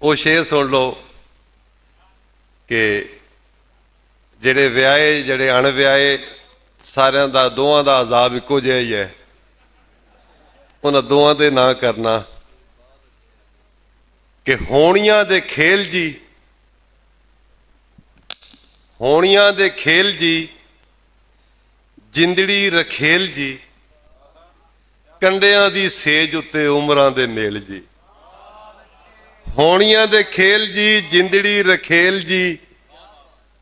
वो शेर सुन लो कि ਜਿਹੜੇ ਵਿਆਹੇ ਜਿਹੜੇ ਅਣਵਿਆਹੇ ਸਾਰਿਆਂ ਦਾ ਦੋਵਾਂ ਦਾ ਅਜ਼ਾਬ ਇੱਕੋ ਜਿਹਾ ਹੀ ਹੈ। ਉਹਨਾਂ ਦੋਵਾਂ ਦੇ ਨਾਂ ਕਰਨਾ ਕਿ ਹੋਣੀਆਂ ਦੇ ਖੇਲ ਜੀ, ਹੋਣੀਆਂ ਦੇ ਖੇਲ ਜੀ, ਜਿੰਦੜੀ ਰਖੇਲ ਜੀ, ਕੰਡਿਆਂ ਦੀ ਸੇਜ ਉੱਤੇ ਉਮਰਾਂ ਦੇ ਮੇਲ ਜੀ। ਹੋਣੀਆਂ ਦੇ ਖੇਲ ਜੀ, ਜਿੰਦੜੀ ਰਖੇਲ ਜੀ,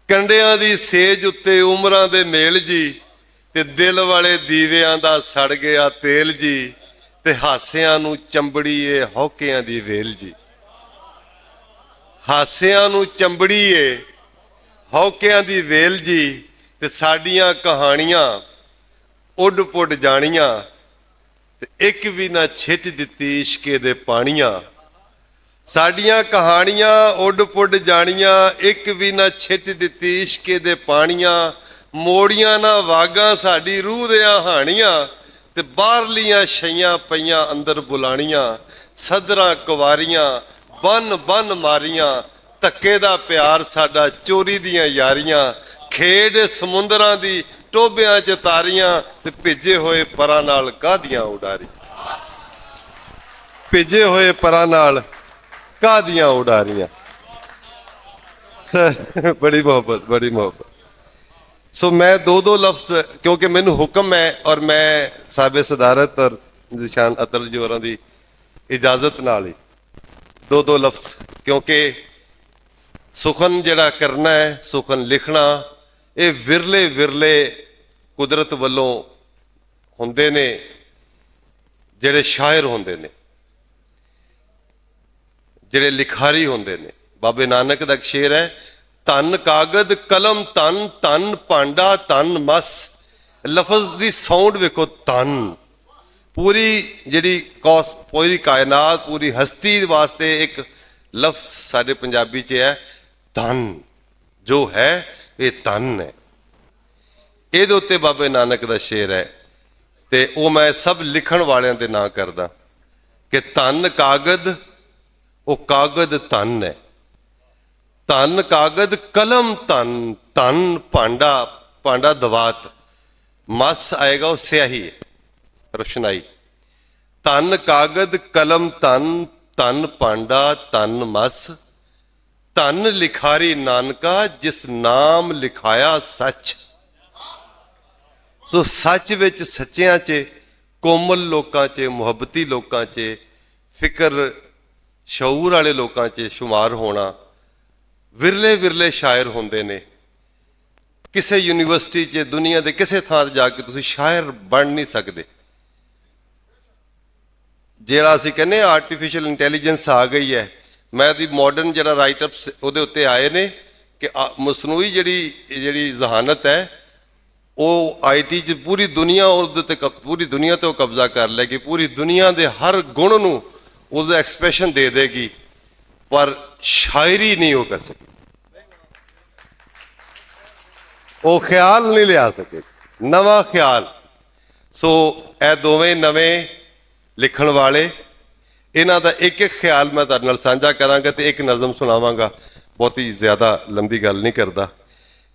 ਕੰਡਿਆਂ ਦੀ ਸੇਜ ਉੱਤੇ ਉਮਰਾਂ ਦੇ ਮੇਲ ਜੀ, ਤੇ ਦਿਲ ਵਾਲੇ ਦੀਵਿਆਂ ਦਾ ਸੜ ਗਿਆ ਤੇਲ ਜੀ, ਤੇ ਹਾਸਿਆਂ ਨੂੰ ਚੰਬੜੀਏ ਹੌਕਿਆਂ ਦੀ ਵੇਲ ਜੀ। ਹਾਸਿਆਂ ਨੂੰ ਚੰਬੜੀਏ ਹੌਕਿਆਂ ਦੀ ਵੇਲ ਜੀ, ਤੇ ਸਾਡੀਆਂ ਕਹਾਣੀਆਂ ਉੱਡ ਪੁੱਡ ਜਾਣੀਆਂ, ਤੇ ਇੱਕ ਵੀ ਨਾ ਛਿੱਟ ਦਿੱਤੀ ਇਸ਼ਕੇ ਦੇ ਪਾਣੀਆਂ। ਸਾਡੀਆਂ ਕਹਾਣੀਆਂ ਉੱਡ ਪੁੱਡ ਜਾਣੀਆਂ, ਇੱਕ ਵੀ ਨਾ ਛਿੱਟ ਦਿੱਤੀ ਇਸ਼ਕੇ ਦੇ ਪਾਣੀਆਂ। ਮੋੜੀਆਂ ਨਾ ਵਾਗਾਂ ਸਾਡੀ ਰੂਹ ਦੀਆਂ ਹਾਣੀਆਂ, ਤੇ ਬਾਹਰਲੀਆਂ ਛਈਆਂ ਪਈਆਂ ਅੰਦਰ ਬੁਲਾਣੀਆਂ। ਸਦਰਾਂ ਕੁਵਾਰੀਆਂ ਬੰਨ ਬੰਨ ਮਾਰੀਆਂ, ਧੱਕੇ ਦਾ ਪਿਆਰ ਸਾਡਾ ਚੋਰੀ ਦੀਆਂ ਯਾਰੀਆਂ। ਖੇਡ ਸਮੁੰਦਰਾਂ ਦੀ ਟੋਬਿਆਂ ਚ ਤਾਰੀਆਂ, ਤੇ ਭਿੱਜੇ ਹੋਏ ਪਰਾਂ ਨਾਲ ਕਾਹਦੀਆਂ ਉਡਾਰੀ। ਭਿੱਜੇ ਹੋਏ ਪਰਾਂ ਨਾਲ ਕਾਹਦੀਆਂ ਉਡਾਰੀਆਂ। बड़ी मोहब्बत, बड़ी मोहब्बत। सो मैं दो लफ्ज़, क्योंकि मैनू हुक्म है और मैं साहिब सदारत और निशान अतल जी होरां दी इजाजत नाल ही दो लफ्ज़, क्योंकि सुखन जिहड़ा करना है, सुखन लिखना, ये विरले विरले कुदरत वालों हुंदे ने, जिहड़े शायर हुंदे ने, ਜਿਹੜੇ ਲਿਖਾਰੀ ਹੁੰਦੇ ਨੇ। ਬਾਬੇ ਨਾਨਕ ਦਾ ਇੱਕ ਸ਼ੇਰ ਹੈ, ਧੰਨ ਕਾਗਦ ਕਲਮ ਧੰਨ, ਧੰਨ ਭਾਂਡਾ ਧੰਨ ਮਸ। ਲਫ਼ਜ਼ ਦੀ ਸਾਊਂਡ ਵੇਖੋ, ਧੰਨ। ਪੂਰੀ ਜਿਹੜੀ ਪੂਰੀ ਕਾਇਨਾਤ, ਪੂਰੀ ਹਸਤੀ ਵਾਸਤੇ ਇੱਕ ਲਫ਼ਜ਼ ਸਾਡੇ ਪੰਜਾਬੀ 'ਚ ਹੈ ਧੰਨ। ਜੋ ਹੈ ਇਹ ਧੰਨ ਹੈ। ਇਹਦੇ ਉੱਤੇ ਬਾਬੇ ਨਾਨਕ ਦਾ ਸ਼ੇਰ ਹੈ, ਤੇ ਉਹ ਮੈਂ ਸਭ ਲਿਖਣ ਵਾਲਿਆਂ ਦੇ ਨਾਂ ਕਰਦਾ ਕਿ ਧੰਨ ਕਾਗਦ, ਉਹ ਕਾਗਦ ਧੰਨ ਹੈ। ਧੰਨ ਕਾਗਦ ਕਲਮ ਧੰਨ, ਧੰਨ ਭਾਂਡਾ, ਭਾਂਡਾ ਦਵਾਤ, ਮਸ ਆਏਗਾ ਉਹ ਸਿਆਹੀ ਹੈ, ਰੋਸ਼ਨਾਈ। ਧੰਨ ਕਾਗਦ ਕਲਮ ਧੰਨ, ਧੰਨ ਭਾਂਡਾ ਧੰਨ ਮਸ। ਧੰਨ ਲਿਖਾਰੀ ਨਾਨਕਾ ਜਿਸ ਨਾਮ ਲਿਖਾਇਆ ਸੱਚ। ਸੋ ਸੱਚ ਵਿੱਚ, ਸੱਚਿਆਂ 'ਚ, ਕੋਮਲ ਲੋਕਾਂ 'ਚ, ਮੁਹੱਬਤੀ ਲੋਕਾਂ 'ਚ, ਫਿਕਰ ਸ਼ਊਰ ਵਾਲੇ ਲੋਕਾਂ 'ਚ ਸ਼ੁਮਾਰ ਹੋਣਾ। ਵਿਰਲੇ ਵਿਰਲੇ ਸ਼ਾਇਰ ਹੁੰਦੇ ਨੇ। ਕਿਸੇ ਯੂਨੀਵਰਸਿਟੀ 'ਚ, ਦੁਨੀਆ ਦੇ ਕਿਸੇ ਥਾਂ 'ਤੇ ਜਾ ਕੇ ਤੁਸੀਂ ਸ਼ਾਇਰ ਬਣ ਨਹੀਂ ਸਕਦੇ। ਜਿਹੜਾ ਅਸੀਂ ਕਹਿੰਦੇ ਆਰਟੀਫਿਸ਼ੀਅਲ ਇੰਟੈਲੀਜੈਂਸ ਆ ਗਈ ਹੈ, ਮੈਂ ਦੀ ਮਾਡਰਨ ਜਿਹੜਾ ਰਾਈਟਅਪਸ ਉਹਦੇ ਉੱਤੇ ਆਏ ਨੇ ਕਿ ਮਸਨੂਈ ਜਿਹੜੀ ਜ਼ਹਾਨਤ ਹੈ, ਉਹ IT 'ਚ ਪੂਰੀ ਦੁਨੀਆ ਉਹਦੇ 'ਤੇ, ਪੂਰੀ ਦੁਨੀਆ 'ਤੇ ਉਹ ਕਬਜ਼ਾ ਕਰ ਲਏਗੀ। ਪੂਰੀ ਦੁਨੀਆ ਦੇ ਹਰ ਗੁਣ ਨੂੰ ਉਹਦਾ ਐਕਸਪ੍ਰੈਸ਼ਨ ਦੇ ਦੇਗੀ, ਪਰ ਸ਼ਾਇਰੀ ਨਹੀਂ ਉਹ ਕਰ ਸਕੇ। ਉਹ ਖਿਆਲ ਨਹੀਂ ਲਿਆ ਸਕੇ, ਨਵਾਂ ਖਿਆਲ। ਸੋ ਇਹ ਦੋਵੇਂ ਨਵੇਂ ਲਿਖਣ ਵਾਲੇ, ਇਹਨਾਂ ਦਾ ਇੱਕ ਇੱਕ ਖਿਆਲ ਮੈਂ ਤੁਹਾਡੇ ਨਾਲ ਸਾਂਝਾ ਕਰਾਂਗਾ ਤੇ ਇੱਕ ਨਜ਼ਮ ਸੁਣਾਵਾਂਗਾ। ਬਹੁਤੀ ਜ਼ਿਆਦਾ ਲੰਬੀ ਗੱਲ ਨਹੀਂ ਕਰਦਾ,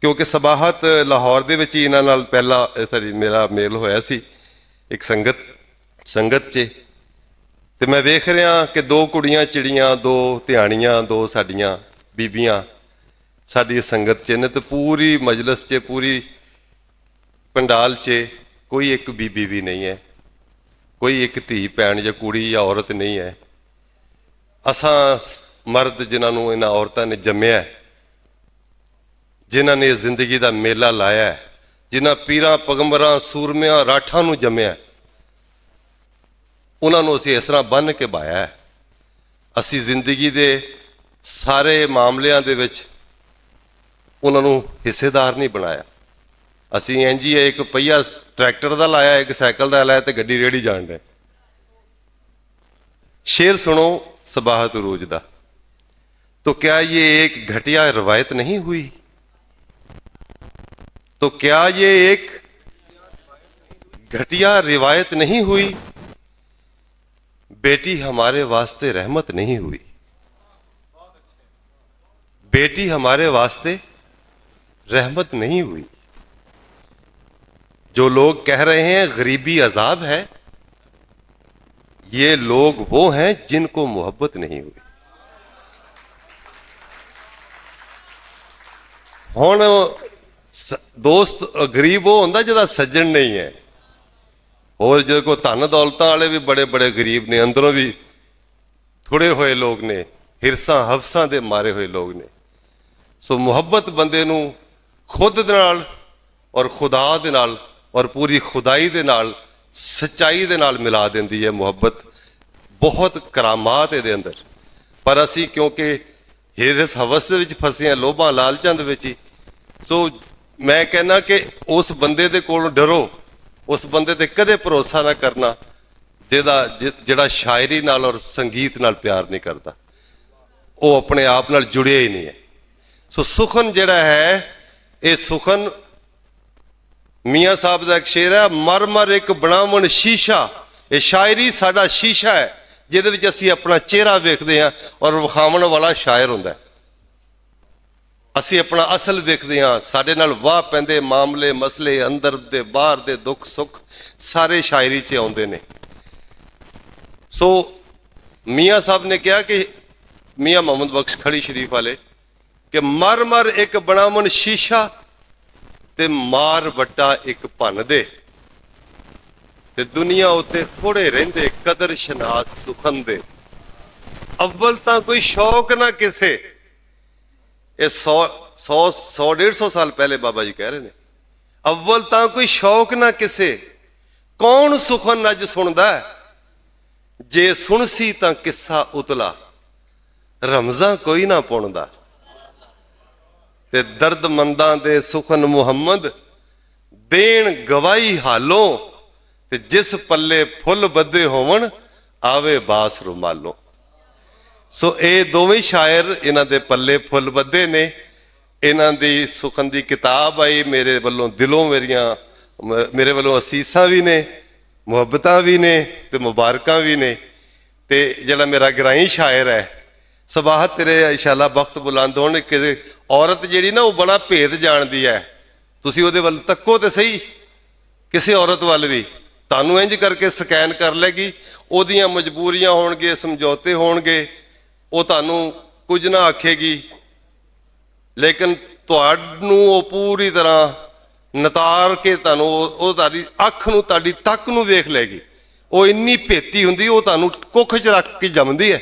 ਕਿਉਂਕਿ ਸਬਾਹਤ ਲਾਹੌਰ ਦੇ ਵਿੱਚ ਹੀ ਇਹਨਾਂ ਨਾਲ ਪਹਿਲਾਂ ਮੇਰਾ ਮੇਲ ਹੋਇਆ ਸੀ ਇੱਕ ਸੰਗਤ 'ਚ। ਤੇ ਮੈਂ ਵੇਖ ਰਿਹਾ ਕਿ ਦੋ ਕੁੜੀਆਂ ਚਿੜੀਆਂ, ਦੋ ਧਿਆਣੀਆਂ, ਦੋ ਸਾਡੀਆਂ ਬੀਬੀਆਂ ਸਾਡੀ ਸੰਗਤ 'ਚ ਨੇ, ਤੇ ਪੂਰੀ ਮਜਲਿਸ 'ਚ, ਪੂਰੀ ਪੰਡਾਲ 'ਚ ਕੋਈ ਇੱਕ ਬੀਬੀ ਵੀ ਨਹੀਂ ਹੈ, ਕੋਈ ਇੱਕ ਧੀ ਭੈਣ ਜਾਂ ਕੁੜੀ ਜਾਂ ਔਰਤ ਨਹੀਂ ਹੈ। ਅਸਾਂ ਮਰਦ ਜਿਨ੍ਹਾਂ ਨੂੰ ਇਹਨਾਂ ਔਰਤਾਂ ਨੇ ਜੰਮਿਆ, ਜਿਨ੍ਹਾਂ ਨੇ ਜ਼ਿੰਦਗੀ ਦਾ ਮੇਲਾ ਲਾਇਆ, ਜਿਨ੍ਹਾਂ ਪੀਰਾਂ ਪੈਗੰਬਰਾਂ ਸੂਰਮਿਆਂ ਰਾਠਾਂ ਨੂੰ ਜੰਮਿਆ, ਉਹਨਾਂ ਨੂੰ ਅਸੀਂ ਇਸ ਤਰ੍ਹਾਂ ਬੰਨ੍ਹ ਕੇ ਬਾਇਆ ਹੈ। ਅਸੀਂ ਜ਼ਿੰਦਗੀ ਦੇ ਸਾਰੇ ਮਾਮਲਿਆਂ ਦੇ ਵਿੱਚ ਉਹਨਾਂ ਨੂੰ ਹਿੱਸੇਦਾਰ ਨਹੀਂ ਬਣਾਇਆ। ਅਸੀਂ ਇੰਝ ਹੀ ਇੱਕ ਪਹੀਆ ਟਰੈਕਟਰ ਦਾ ਲਾਇਆ, ਇੱਕ ਸਾਈਕਲ ਦਾ ਲਾਇਆ, ਤੇ ਗੱਡੀ ਰੇੜੀ ਜਾਣ ਡਿਆ। शेर सुनो सबाहत उरूज दा। तो क्या ये एक घटिया रवायत नहीं हुई? तो क्या ये एक घटिया रिवायत नहीं हुई? बेटी हमारे वास्ते रहमत नहीं हुई। बेटी हमारे वास्ते रहमत नहीं हुई। जो लोग कह रहे हैं गरीबी अजाब है, ये लोग वो हैं जिनको मोहब्बत नहीं हुई। हुण दोस्त गरीब वो हुंदा जिहदा सज्जन नहीं है। और जो को धन दौलतां वाले भी बड़े बड़े गरीब ने, अंदरों भी थोड़े हुए लोग ने, हिरसां हवसां दे मारे हुए लोग ने। सो मुहब्बत बंदे नूं खुद दे नाल और खुदा दे नाल और पूरी खुदाई दे नाल सच्चाई दे नाल मिला देंदी है। मुहब्बत बहुत करामात इहदे अंदर, पर असी क्योंकि हिरस हवस दे विच फसे हैं, लोभां लालचां दे विच ही। सो मैं कहना कि उस बंदे दे कोलों डरो, उस बंदे ते कदे भरोसा ना करना जिहड़ा शायरी नाल और संगीत नाल प्यार नहीं करता, वो अपने आप नाल जुड़िया ही नहीं है। सो सुखन जिहड़ा है, ये सुखन मियाँ साहब का एक शेर है, मर मर एक बनावन शीशा। ये शायरी साडा शीशा है जिहदे विच असीं अपना चेहरा वेखदे हां और विखावण वाला शायर हुंदा है। असीं अपना असल वेखदे हां, साडे नाल वाह पैंदे मामले मसले अंदर दे बाहर दे दुख सुख सारे शायरी च आउंदे ने। सो मियाँ साहब ने कहा कि मियाँ मोहम्मद बख्श खड़ी शरीफ वाले कि मर मर एक बनावन शीशा ते मार वट्टा एक भन दे, ते दुनिया उत्ते थोड़े रहिंदे कदर शनास सुखन दे। अव्वल तां कोई शौक ना किसे, ये 100-150 साल पहले बाबा जी कह रहे ने, अव्वल तां कोई शौक ना किसे, कौन सुखन अज सुनदा है, जे सुनसी तां किस्सा उतला, रमजां कोई ना पुणदा। ते दर्दमंदां दे सुखन मुहम्मद देन गवाही हालों, ते जिस पल्ले फुल बदे होवन आवे बास रुमालों। सो ये दोवें शायर इन्हां दे पल्ले फुल बदे ने। इन्हां दी सुखन दी किताब आई, मेरे वालों दिलों मेरे वालों असीसां भी ने, मुहब्बतां भी ने ते मुबारकां भी ने। ते जिहड़ा मेरा ग्राई शायर है, सबाहत तेरे इंशाअल्लाह वक्त बुलंद होण, कि औरत जिहड़ी ना वो बड़ा भेद जानदी है। तुसीं उहदे वल तक्को ते सही, किसी औरत वल भी तुहानूं इंज करके स्कैन कर लेगी। ओहदियां मजबूरियां होणगे, समझौते होणगे, वो तुहानूं कुछ ना आखेगी, लेकिन तुहानूं वो पूरी तरह नतार के तुहानूं वो तुहाडी अख नूं तुहाडी तक नूं वेख लेगी। वो इन्नी भेती हुंदी, वो तुहानूं कुख च रख के जमदी है।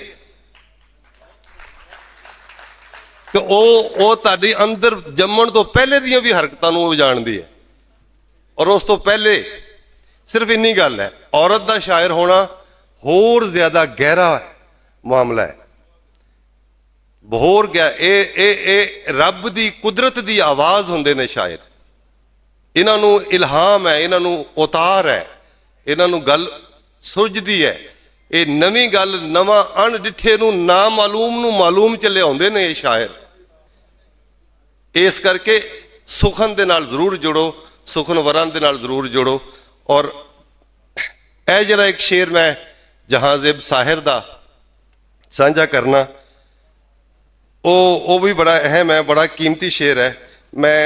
तो वो तुहाडी अंदर जम्मण तो पहले दियां भी हरकतां नूं जानदी है। और उस तो पहले सिर्फ इन्नी गल है, औरत दा शायर होना होर ज्यादा गहरा मामला है। होर गया ए रब दी कुदरत दी आवाज हुंदे ने शायर। इन्हां नूं इल्हाम है, इन्हां नूं उतार है, इन्हां नूं गल सुरजदी है। ये नवीं गल नवां अणडिठे नूं ना मालूम नूं मालूम च लिआउंदे ने ये शायर। इस करके सुखन दे नाल जरूर जुड़ो, सुखन वरन दे नाल जरूर जुड़ो। और यह जरा एक शेर मैं जहांजेब साहिर दा साझा करना, वो भी बड़ा अहम है, बड़ा कीमती शेर है। मैं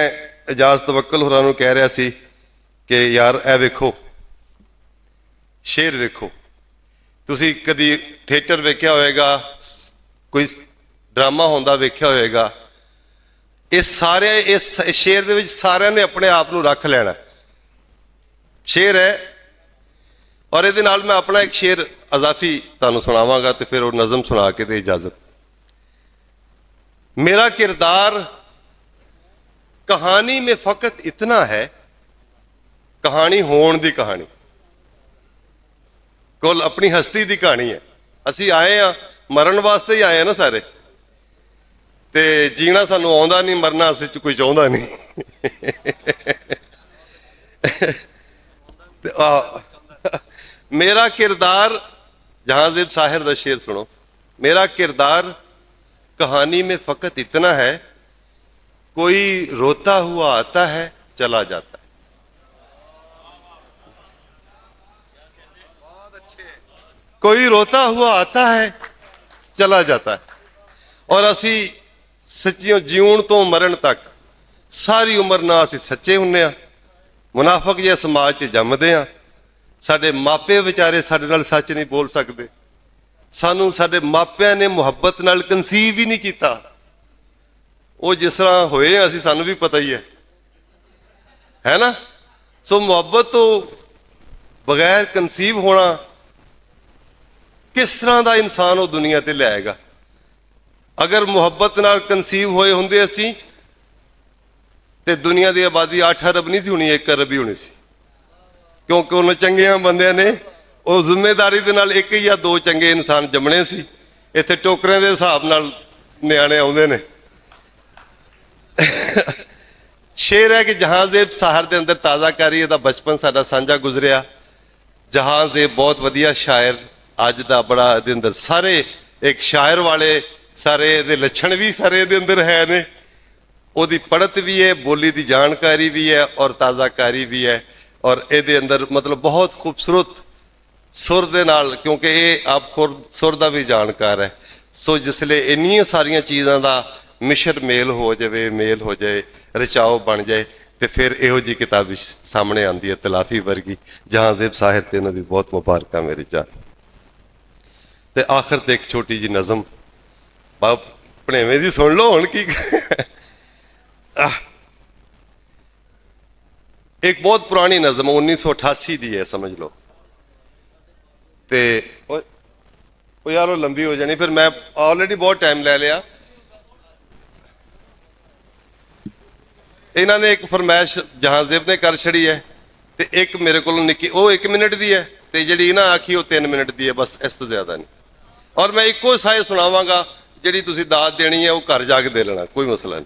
इजाज तवक्कल होरां नूं कह रहा सी कि यार ए वेखो शेर वेखो। तुसी कदी थिएटर वेख्या होएगा, कोई ड्रामा होंदा वेख्या होएगा, ये सारे इस शेर दे विच सारिਆਂ ने अपने आप नूं रख लेना। शेर है और ये नाल मैं अपना एक शेर अजाफी तुहानूं सुणावांगा ते फिर वो नज़म सुना के दे इजाजत। मेरा किरदार कहानी में फकत इतना है, कहानी होण दी कहानी कोल अपनी हस्ती दी कहानी है। असी आए हैं मरण वास्ते ही आए हैं ना सारे, ते जीना सानू आउंदा नहीं, मरना अस च कोई चाहुंदा नहीं। मेरा किरदार, जहांजेब साहिर दा शेर सुनो, मेरा किरदार कहानी में फकत इतना है, कोई रोता हुआ आता है चला जाता है। कोई रोता हुआ आता है चला जाता है। और असी ਸੱਚੀਓ ਜਿਉਣ ਤੋਂ ਮਰਨ ਤੱਕ ਸਾਰੀ ਉਮਰ ਨਾ ਅਸੀਂ ਸੱਚੇ ਹੁੰਨੇ ਆ, ਮੁਨਾਫਕ ਜਿਹੇ ਸਮਾਜ 'ਚ ਜੰਮਦੇ ਆ। ਸਾਡੇ ਮਾਪੇ ਵਿਚਾਰੇ ਸਾਡੇ ਨਾਲ ਸੱਚ ਨਹੀਂ ਬੋਲ ਸਕਦੇ। ਸਾਨੂੰ ਸਾਡੇ ਮਾਪਿਆਂ ਨੇ ਮੁਹੱਬਤ ਨਾਲ ਕਨਸੀਵ ਹੀ ਨਹੀਂ ਕੀਤਾ। ਉਹ ਜਿਸ ਤਰ੍ਹਾਂ ਹੋਏ ਅਸੀਂ, ਸਾਨੂੰ ਵੀ ਪਤਾ ਹੀ ਹੈ ਨਾ। ਸੋ ਮੁਹੱਬਤ ਤੋਂ ਬਗੈਰ ਕਨਸੀਵ ਹੋਣਾ, ਕਿਸ ਤਰ੍ਹਾਂ ਦਾ ਇਨਸਾਨ ਉਹ ਦੁਨੀਆ ਤੇ ਲਿਆਏਗਾ। ਅਗਰ ਮੁਹੱਬਤ ਨਾਲ ਕਨਸੀਵ ਹੋਏ ਹੁੰਦੇ ਅਸੀਂ ਤੇ ਦੁਨੀਆ ਦੀ ਆਬਾਦੀ 8 ਅਰਬ ਨਹੀਂ ਸੀ ਹੋਣੀ, 1 ਅਰਬ ਹੀ ਹੋਣੀ ਸੀ। ਕਿਉਂਕਿ ਉਹਨਾਂ ਚੰਗਿਆਂ ਬੰਦਿਆਂ ਨੇ ਉਹ ਜ਼ਿੰਮੇਵਾਰੀ ਦੇ ਨਾਲ 1 ਜਾਂ 2 ਚੰਗੇ ਇਨਸਾਨ ਜੰਮਣੇ ਸੀ। ਇੱਥੇ ਟੋਕਰਿਆਂ ਦੇ ਹਿਸਾਬ ਨਾਲ ਨਿਆਣੇ ਆਉਂਦੇ ਨੇ। ਸ਼ੇਰ ਹੈ ਕਿ ਜਹਾਂਜ਼ੇਬ ਸਾਹਰ ਦੇ ਅੰਦਰ ਤਾਜ਼ਾਕਾਰੀ, ਇਹਦਾ ਬਚਪਨ ਸਾਡਾ ਸਾਂਝਾ ਗੁਜ਼ਰਿਆ। ਜਹਾਂਜ਼ੇਬ ਬਹੁਤ ਵਧੀਆ ਸ਼ਾਇਰ, ਅੱਜ ਦਾ ਬੜਾ ਇਹਦੇ ਅੰਦਰ ਸਾਰੇ ਇੱਕ ਸ਼ਾਇਰ ਵਾਲੇ ਸਾਰੇ ਇਹਦੇ ਲੱਛਣ ਵੀ ਸਾਰੇ ਇਹਦੇ ਅੰਦਰ ਹੈ ਨੇ। ਉਹਦੀ ਪੜ੍ਹਤ ਵੀ ਹੈ, ਬੋਲੀ ਦੀ ਜਾਣਕਾਰੀ ਵੀ ਹੈ ਔਰ ਤਾਜ਼ਾਕਾਰੀ ਵੀ ਹੈ। ਔਰ ਇਹਦੇ ਅੰਦਰ ਮਤਲਬ ਬਹੁਤ ਖੂਬਸੂਰਤ ਸੁਰ ਦੇ ਨਾਲ, ਕਿਉਂਕਿ ਇਹ ਆਪ ਖੁਦ ਸੁਰ ਦਾ ਵੀ ਜਾਣਕਾਰ ਹੈ। ਸੋ ਜਿਸਲੇ ਇੰਨੀਆਂ ਸਾਰੀਆਂ ਚੀਜ਼ਾਂ ਦਾ ਮਿਸ਼ਰ ਮੇਲ ਹੋ ਜਾਵੇ, ਮੇਲ ਹੋ ਜਾਏ, ਰਚਾਓ ਬਣ ਜਾਏ, ਤੇ ਫਿਰ ਇਹੋ ਜਿਹੀ ਕਿਤਾਬ ਸਾਹਮਣੇ ਆਉਂਦੀ ਹੈ ਤਲਾਫੀ ਵਰਗੀ। ਜਹਾਂਜ਼ੇਬ ਸਾਹਿਰ ਤੇ ਇਹਨਾਂ ਦੀ ਬਹੁਤ ਮੁਬਾਰਕਾਂ ਮੇਰੀ ਜਾਨ। ਤੇ ਆਖਰ ਤੇ ਇੱਕ ਛੋਟੀ ਜੀ ਨਜ਼ਮ ਬਾਪ ਭਣੇਵੇਂ ਦੀ ਸੁਣ ਲਓ ਹੁਣ ਕੀ। ਇੱਕ ਬਹੁਤ ਪੁਰਾਣੀ ਨਜ਼ਮ 1988 ਦੀ ਹੈ, ਸਮਝ ਲਓ। ਤੇ ਉਹ ਯਾਰ ਉਹ ਲੰਬੀ ਹੋ ਜਾਣੀ, ਫਿਰ ਮੈਂ ਆਲਰੇਡੀ ਬਹੁਤ ਟਾਈਮ ਲੈ ਲਿਆ। ਇਹਨਾਂ ਨੇ ਇੱਕ ਫਰਮਾਇਸ਼ ਜਹਾਂਜ਼ੇਬ ਨੇ ਕਰ ਛੜੀ ਹੈ ਤੇ ਇੱਕ ਮੇਰੇ ਕੋਲ ਨਿੱਕੀ, ਉਹ 1 ਮਿੰਟ ਦੀ ਹੈ ਤੇ ਜਿਹੜੀ ਇਹਨਾਂ ਆਖੀ ਉਹ 3 ਮਿੰਟ ਦੀ ਹੈ, ਬਸ ਇਸ ਤੋਂ ਜ਼ਿਆਦਾ ਨਹੀਂ। ਔਰ ਮੈਂ ਇੱਕੋ ਸਾਏ ਸੁਣਾਵਾਂਗਾ, ਜਿਹੜੀ ਤੁਸੀਂ ਦਾਤ ਦੇਣੀ ਹੈ ਉਹ ਘਰ ਜਾ ਕੇ ਦੇ ਲੈਣਾ, ਕੋਈ ਮਸਲਾ ਨਹੀਂ।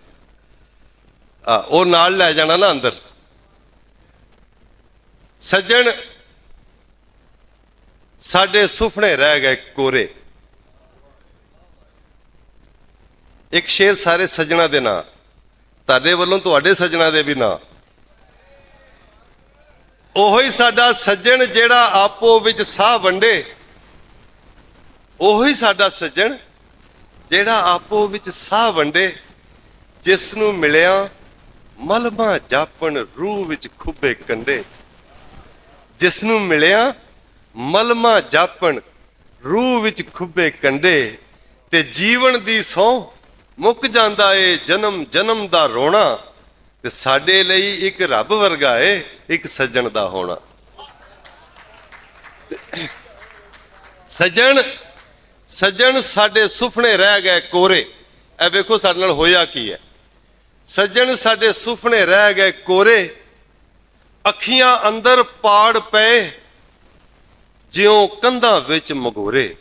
ਉਹ ਨਾਲ ਲੈ ਜਾਣਾ ਨਾ ਅੰਦਰ। ਸੱਜਣ ਸਾਡੇ ਸੁਪਨੇ ਰਹਿ ਗਏ ਕੋਰੇ। ਇੱਕ ਸ਼ੇਰ ਸਾਰੇ ਸੱਜਣਾ ਦੇ ਨਾਂ, ਤੁਹਾਡੇ ਵੱਲੋਂ ਤੁਹਾਡੇ ਸੱਜਣਾ ਦੇ ਵੀ ਨਾਂ। ਉਹੀ ਸਾਡਾ ਸੱਜਣ ਜਿਹੜਾ ਆਪੋ ਵਿੱਚ ਸਾਹ ਵੰਡੇ, ਉਹੀ ਸਾਡਾ ਸੱਜਣ ਜਿਹੜਾ ਆਪੋ ਵਿੱਚ ਸਾਹ ਵੰਡੇ। ਜਿਸ ਨੂੰ ਮਿਲਿਆ ਮਲਮਾ ਜਾਪਣ ਰੂਹ ਵਿੱਚ ਖੁੱਬੇ ਕੰਡੇ। ਜਿਸ ਨੂੰ ਮਿਲਿਆ ਮਲਮਾ ਜਾਪਣ ਰੂਹ ਵਿੱਚ ਖੁੱਬੇ ਕੰਡੇ। ਤੇ ਜੀਵਨ ਦੀ ਸਹੁੰ ਮੁੱਕ ਜਾਂਦਾ ਏ ਜਨਮ ਜਨਮ ਦਾ ਰੋਣਾ। ਤੇ ਸਾਡੇ ਲਈ ਇੱਕ ਰੱਬ ਵਰਗਾ ਏ ਇੱਕ ਸੱਜਣ ਦਾ ਹੋਣਾ। ਸੱਜਣ ਸੱਜਣ ਸਾਡੇ ਸੁਪਨੇ ਰਹਿ ਗਏ ਕੋਰੇ। ਇਹ ਵੇਖੋ ਸਾਡੇ ਨਾਲ ਹੋਇਆ ਕੀ ਹੈ। ਸੱਜਣ ਸਾਡੇ ਸੁਪਨੇ ਰਹਿ ਗਏ ਕੋਰੇ। ਅੱਖੀਆਂ ਅੰਦਰ ਪਾੜ ਪਏ ਜਿਉਂ ਕੰਧਾਂ ਵਿੱਚ ਮਗੋਰੇ।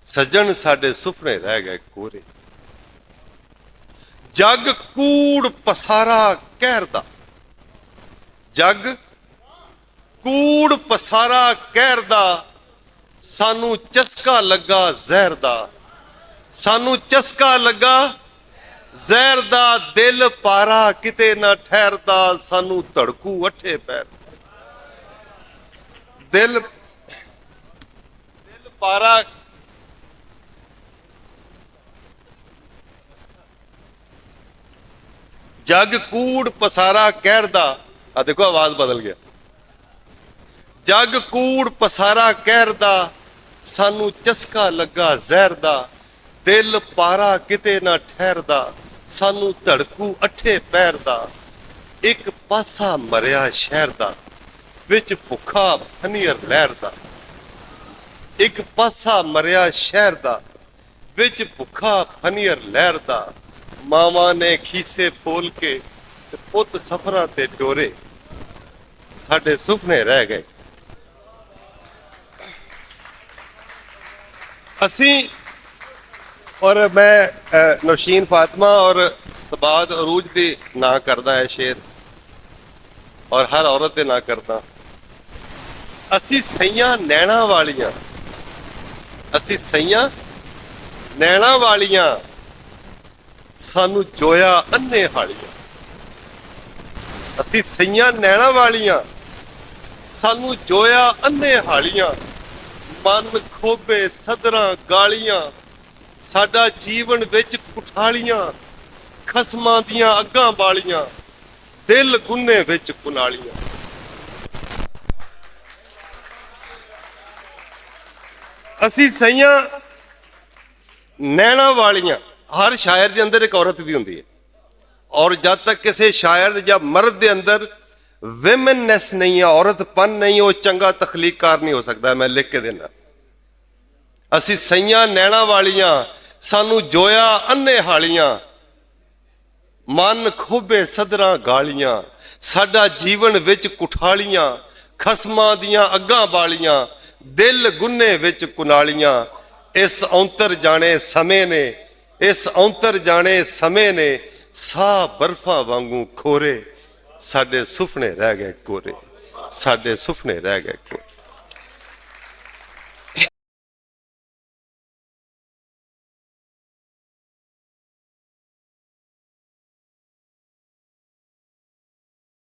ਸੱਜਣ ਸਾਡੇ ਸੁਪਨੇ ਰਹਿ ਗਏ ਕੋਰੇ। ਜਗ ਕੂੜ ਪਸਾਰਾ ਕਹਿਰ ਦਾ। ਜਗ ਕੂੜ ਪਸਾਰਾ ਕਹਿਰ ਦਾ। ਸਾਨੂੰ ਚਸਕਾ ਲੱਗਾ ਜ਼ਹਿਰ ਦਾ। ਸਾਨੂੰ ਚਸਕਾ ਲੱਗਾ ਜ਼ਹਿਰ ਦਾ। ਦਿਲ ਪਾਰਾ ਕਿਤੇ ਨਾ ਠਹਿਰਦਾ। ਸਾਨੂੰ ਧੜਕੂ ਅੱਠੇ ਪੈਰ। ਦਿਲ ਪਾਰਾ ਜਗ ਕੂੜ ਪਸਾਰਾ ਕਹਿਰ ਦਾ। ਆ ਦੇਖੋ ਆਵਾਜ਼ ਬਦਲ ਗਿਆ। ਜਗ ਕੂੜ ਪਸਾਰਾ ਕਹਿਰ ਦਾ। ਸਾਨੂੰ ਚਸਕਾ ਲੱਗਾ ਜ਼ਹਿਰ ਦਾ। ਦਿਲ ਪਾਰਾ ਕਿਤੇ ਨਾ ਠਹਿਰਦਾ। ਸਾਨੂੰ ਧੜਕੂ ਅੱਠੇ ਪੈਰ ਦਾ। ਇੱਕ ਪਾਸਾ ਮਰਿਆ ਸ਼ਹਿਰ ਦਾ ਵਿੱਚ ਭੁੱਖਾ ਫਨੀਅਰ ਲਹਿਰ ਦਾ। ਇੱਕ ਪਾਸਾ ਮਰਿਆ ਸ਼ਹਿਰ ਦਾ ਵਿੱਚ ਭੁੱਖਾ ਫਨੀਅਰ ਲਹਿਰ ਦਾ। ਮਾਵਾਂ ਨੇ ਖੀਸੇ ਫੋਲ ਕੇ ਤੇ ਪੁੱਤ ਸਫਰਾਂ ਤੇ ਟੋਰੇ। ਸਾਡੇ ਸੁਪਨੇ ਰਹਿ ਗਏ। ਅਸੀਂ ਔਰ ਮੈਂ ਨੌਸ਼ੀਨ ਫਾਤਮਾ ਔਰ ਸਬਾਦ ਅਰੂਜ ਦੇ ਨਾਂ ਕਰਦਾ ਹੈ ਸ਼ੇਰ, ਔਰ ਹਰ ਔਰਤ ਦੇ ਨਾਂ ਕਰਦਾ। ਅਸੀਂ ਸਈਆਂ ਨੈਣਾ ਵਾਲੀਆਂ। ਅਸੀਂ ਸਈਆਂ ਨੈਣਾ ਵਾਲੀਆਂ। ਸਾਨੂੰ ਜੋਇਆ ਅੰਨੇ ਹਾਲੀਆਂ। ਅਸੀਂ ਸਈਆਂ ਨੈਣਾ ਵਾਲੀਆਂ। ਸਾਨੂੰ ਜੋਇਆ ਅੰਨੇ ਹਾਲੀਆਂ। ਮਨ ਖੋਬੇ ਸਦਰਾਂ ਗਾਲੀਆਂ। ਸਾਡਾ ਜੀਵਨ ਵਿੱਚ ਕੁਠਾਲੀਆਂ, ਖਸਮਾਂ ਦੀਆਂ ਅੱਗਾਂ ਬਾਲੀਆਂ, ਦਿਲ ਗੁੰਨੇ ਵਿੱਚ ਕੁਨਾਲੀਆਂ। ਅਸੀਂ ਸਈਆਂ ਨੈਣਾ ਵਾਲੀਆਂ। ਹਰ ਸ਼ਾਇਰ ਦੇ ਅੰਦਰ ਇੱਕ ਔਰਤ ਵੀ ਹੁੰਦੀ ਹੈ, ਔਰ ਜਦ ਤੱਕ ਕਿਸੇ ਸ਼ਾਇਰ ਜਾਂ ਮਰਦ ਦੇ ਅੰਦਰ ਵਿਮਨਨੈਸ ਨਹੀਂ ਹੈ, ਔਰਤਪਨ ਨਹੀਂ, ਉਹ ਚੰਗਾ ਤਖਲੀਕਕਾਰ ਨਹੀਂ ਹੋ ਸਕਦਾ। ਮੈਂ ਲਿਖ ਕੇ ਦੇਣਾ, ਅਸੀਂ ਸਈਆਂ ਨੈਣਾ ਵਾਲੀਆਂ, ਸਾਨੂੰ ਜੋਇਆ ਅੰਨੇ ਹਾਲੀਆਂ, ਮਨ ਖੋਬੇ ਸਦਰਾਂ ਗਾਲੀਆਂ, ਸਾਡਾ ਜੀਵਨ ਵਿੱਚ ਕੁਠਾਲੀਆਂ, ਖਸਮਾਂ ਦੀਆਂ ਅੱਗਾਂ ਬਾਲੀਆਂ, ਦਿਲ ਗੁੰਨੇ ਵਿੱਚ ਕੁਨਾਲੀਆਂ। ਇਸ ਔਂਤਰ ਜਾਣੇ ਸਮੇਂ ਨੇ, ਇਸ ਔਂਤਰ ਜਾਣੇ ਸਮੇਂ ਨੇ, ਸਾਹ ਬਰਫਾਂ ਵਾਂਗੂ ਖੋਰੇ, ਸਾਡੇ ਸੁਪਨੇ ਰਹਿ ਗਏ ਕੋਰੇ, ਸਾਡੇ ਸੁਪਨੇ ਰਹਿ ਗਏ ਕੋਰੇ।